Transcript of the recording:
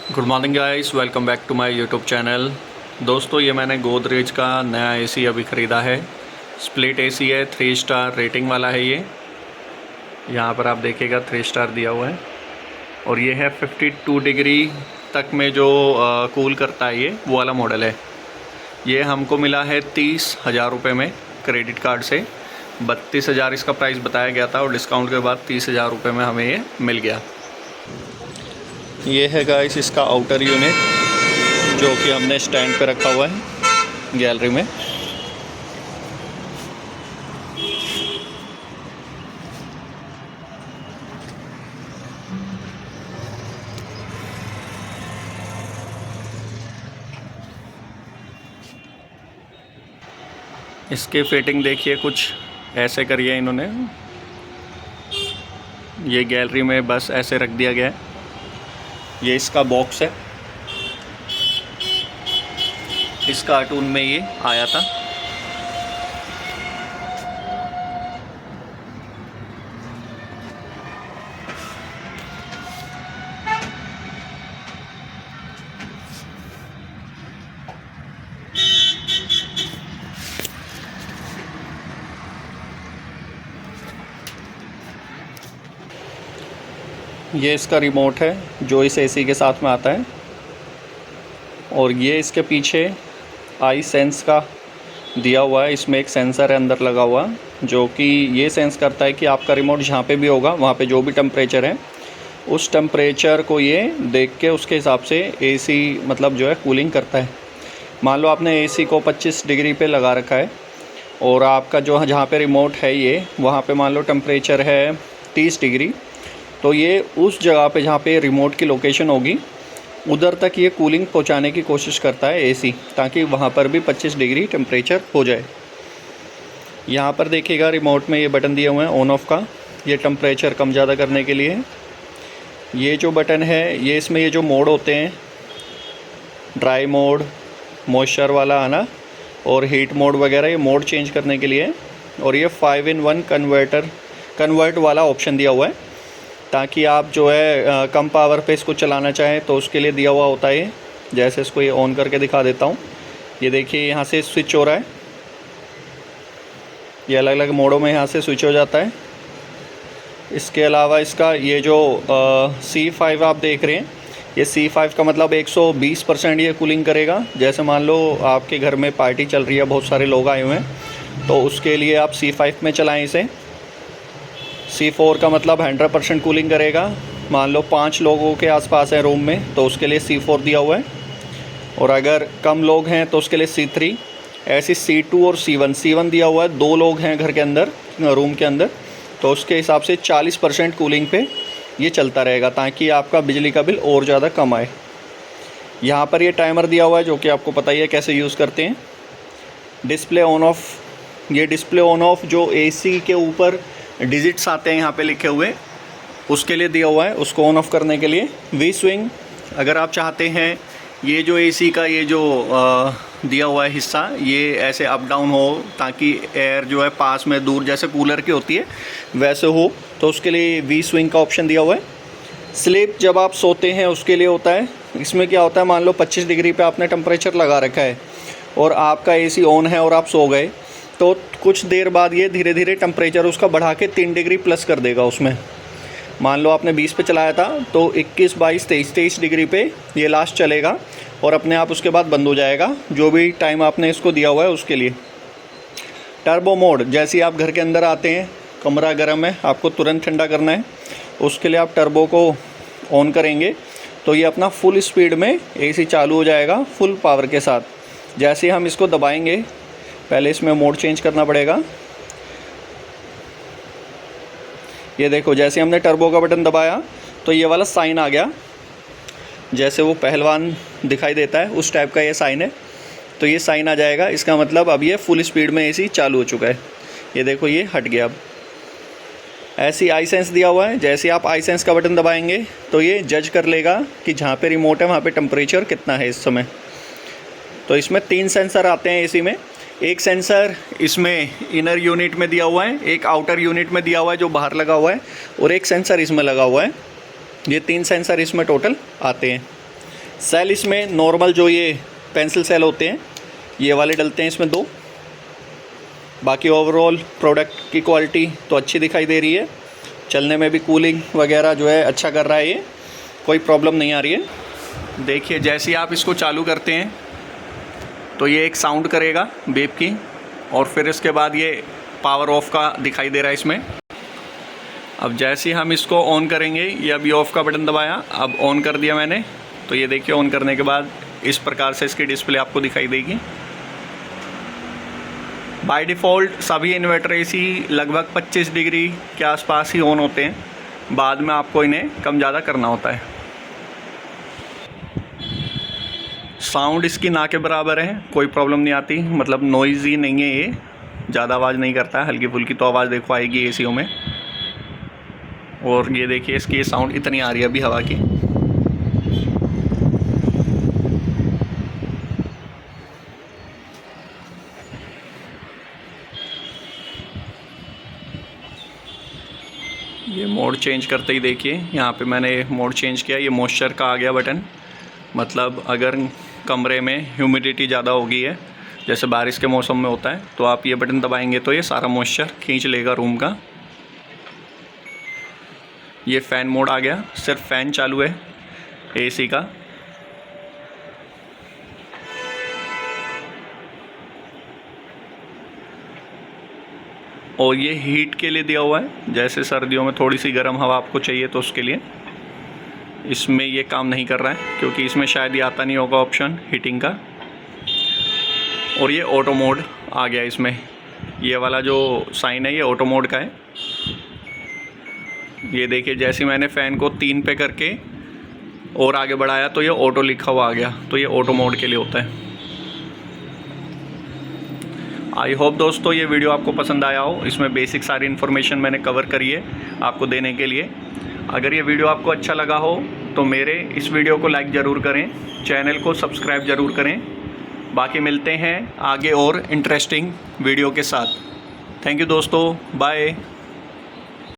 Good morning guys, welcome back to my YouTube channel. दोस्तों, ये मैंने गोदरेज का नया एसी अभी ख़रीदा है। स्प्लिट एसी है, 3 स्टार रेटिंग वाला है ये। यहाँ पर आप देखिएगा 3 स्टार दिया हुआ है। और ये है 52 डिग्री तक में जो कूल करता है, ये वो वाला मॉडल है। ये हमको मिला है 30,000 रुपये में क्रेडिट कार्ड से। 32,000 इसका प्राइस बताया गया था और डिस्काउंट के बाद 30,000 रुपये में हमें ये मिल गया। ये है गाइस इसका आउटर यूनिट, जो कि हमने स्टैंड पे रखा हुआ है गैलरी में। इसके फिटिंग देखिए, कुछ ऐसे करिए इन्होंने। ये गैलरी में बस ऐसे रख दिया गया है। ये इसका बॉक्स है, इस कार्टून में ये आया था। ये इसका रिमोट है जो इस एसी के साथ में आता है। और ये इसके पीछे आई सेंस का दिया हुआ है। इसमें एक सेंसर है अंदर लगा हुआ, जो कि ये सेंस करता है कि आपका रिमोट जहाँ पे भी होगा वहाँ पे जो भी टेम्परेचर है, उस टेम्परेचर को ये देख के उसके हिसाब से एसी मतलब जो है कूलिंग करता है। मान लो आपने एसी को 25 डिग्री पे लगा रखा है और आपका जो जहाँ पे रिमोट है ये, वहाँ पे मान लो टेम्परेचर है 30 डिग्री, तो ये उस जगह पे जहाँ पे रिमोट की लोकेशन होगी उधर तक ये कूलिंग पहुँचाने की कोशिश करता है एसी, ताकि वहाँ पर भी 25 डिग्री टेम्परेचर हो जाए। यहाँ पर देखिएगा रिमोट में ये बटन दिए हुए हैं ऑन ऑफ का, ये टेम्परेचर कम ज़्यादा करने के लिए है। ये जो बटन है ये इसमें ये जो मोड होते हैं, ड्राई मोड, मॉइस्चर वाला आना और हीट मोड वगैरह, ये मोड चेंज करने के लिए। और ये 5-in-1 कन्वर्ट वाला ऑप्शन दिया हुआ है, ताकि आप जो है कम पावर पे इसको चलाना चाहें तो उसके लिए दिया हुआ होता है ये। जैसे इसको ये ऑन करके दिखा देता हूँ। ये देखिए यहाँ से स्विच हो रहा है, ये अलग अलग मोडों में यहाँ से स्विच हो जाता है। इसके अलावा इसका ये जो C5 आप देख रहे हैं, ये C5 का मतलब 120% ये कूलिंग करेगा। जैसे मान लो आपके घर में पार्टी चल रही है, बहुत सारे लोग आए हुए हैं, तो उसके लिए आप C5 में चलाएँ इसे। C4 का मतलब 100% कूलिंग करेगा। मान लो 5 लोगों के आसपास है रूम में, तो उसके लिए C4 दिया हुआ है। और अगर कम लोग हैं तो उसके लिए C3, ऐसी C2 और C1 दिया हुआ है। 2 लोग हैं घर के अंदर, रूम के अंदर, तो उसके हिसाब से 40% कूलिंग पे ये चलता रहेगा, ताकि आपका बिजली का बिल और ज़्यादा कम आए। यहाँ पर ये टाइमर दिया हुआ है, जो कि आपको पता ही है कैसे यूज़ करते हैं। डिस्प्ले ऑन ऑफ, ये डिस्प्ले ऑन ऑफ जो एसी के ऊपर डिजिट्स आते हैं यहाँ पे लिखे हुए, उसके लिए दिया हुआ है, उसको ऑन ऑफ़ करने के लिए। वी स्विंग, अगर आप चाहते हैं ये जो एसी का ये जो दिया हुआ है हिस्सा, ये ऐसे अप डाउन हो, ताकि एयर जो है पास में दूर जैसे कूलर की होती है वैसे हो, तो उसके लिए वी स्विंग का ऑप्शन दिया हुआ है। स्लीप, जब आप सोते हैं उसके लिए होता है। इसमें क्या होता है, मान लो 25 डिग्री पे आपने टेम्परेचर लगा रखा है और आपका एसी ऑन है और आप सो गए, तो कुछ देर बाद ये धीरे धीरे टेम्परेचर उसका बढ़ा के 3 डिग्री प्लस कर देगा उसमें। मान लो आपने 20 पे चलाया था, तो 21, 22, 23 डिग्री पे ये लास्ट चलेगा और अपने आप उसके बाद बंद हो जाएगा, जो भी टाइम आपने इसको दिया हुआ है उसके लिए। टर्बो मोड, जैसे ही आप घर के अंदर आते हैं, कमरा गर्म है, आपको तुरंत ठंडा करना है, उसके लिए आप टर्बो को ऑन करेंगे तो ये अपना फुल स्पीड में एसी चालू हो जाएगा, फुल पावर के साथ। जैसे ही हम इसको दबाएंगे, पहले इसमें मोड चेंज करना पड़ेगा। ये देखो, जैसे हमने टर्बो का बटन दबाया तो ये वाला साइन आ गया, जैसे वो पहलवान दिखाई देता है उस टाइप का ये साइन है, तो ये साइन आ जाएगा। इसका मतलब अब ये फुल स्पीड में एसी चालू हो चुका है। ये देखो, ये हट गया। अब ऐसी आई सेंस दिया हुआ है, जैसे आप आई सेंस का बटन दबाएंगे तो ये जज कर लेगा कि जहाँ पे रिमोट है वहाँ पे टेम्परेचर कितना है इस समय। तो इसमें 3 सेंसर आते हैं एसी में। एक सेंसर इसमें इनर यूनिट में दिया हुआ है, एक आउटर यूनिट में दिया हुआ है जो बाहर लगा हुआ है, और एक सेंसर इसमें लगा हुआ है। ये 3 सेंसर इसमें टोटल आते हैं। सेल इसमें नॉर्मल जो ये पेंसिल सेल होते हैं ये वाले डलते हैं इसमें 2। बाकी ओवरऑल प्रोडक्ट की क्वालिटी तो अच्छी दिखाई दे रही है, चलने में भी कूलिंग वगैरह जो है अच्छा कर रहा है, ये कोई प्रॉब्लम नहीं आ रही है। देखिए जैसे ही आप इसको चालू करते हैं तो ये एक साउंड करेगा बेप की, और फिर इसके बाद ये पावर ऑफ का दिखाई दे रहा है इसमें। अब जैसे ही हम इसको ऑन करेंगे, ये अभी ऑफ़ का बटन दबाया, अब ऑन कर दिया मैंने, तो ये देखिए ऑन करने के बाद इस प्रकार से इसकी डिस्प्ले आपको दिखाई देगी। बाय डिफ़ॉल्ट सभी इन्वर्टर एसी लगभग 25 डिग्री के आसपास ही ऑन होते हैं, बाद में आपको इन्हें कम ज़्यादा करना होता है। साउंड इसकी ना के बराबर है, कोई प्रॉब्लम नहीं आती, मतलब नॉइज़ी नहीं है, ये ज़्यादा आवाज़ नहीं करता है, हल्की फुल्की तो आवाज़ देखो आएगी एसीओ में। और ये देखिए इसकी ये साउंड इतनी आ रही है अभी हवा की। ये मोड चेंज करते ही देखिए यहाँ पे मैंने मोड चेंज किया, ये मॉइस्चर का आ गया बटन। मतलब अगर कमरे में ह्यूमिडिटी ज़्यादा हो गई है, जैसे बारिश के मौसम में होता है, तो आप ये बटन दबाएंगे तो ये सारा मॉइस्चर खींच लेगा रूम का। ये फ़ैन मोड आ गया, सिर्फ फ़ैन चालू है एसी का। और ये हीट के लिए दिया हुआ है, जैसे सर्दियों में थोड़ी सी गर्म हवा आपको चाहिए तो उसके लिए। इसमें ये काम नहीं कर रहा है क्योंकि इसमें शायद ये आता नहीं होगा ऑप्शन हीटिंग का। और ये ऑटो मोड आ गया इसमें, ये वाला जो साइन है ये ऑटो मोड का है। ये देखिए जैसे मैंने फ़ैन को 3 पे करके और आगे बढ़ाया तो ये ऑटो लिखा हुआ आ गया, तो ये ऑटो मोड के लिए होता है। आई होप दोस्तों ये वीडियो आपको पसंद आया हो, इसमें बेसिक सारी इन्फॉर्मेशन मैंने कवर करी है आपको देने के लिए। अगर ये वीडियो आपको अच्छा लगा हो तो मेरे इस वीडियो को लाइक ज़रूर करें, चैनल को सब्सक्राइब ज़रूर करें। बाकी मिलते हैं आगे और इंटरेस्टिंग वीडियो के साथ। थैंक यू दोस्तों, बाय।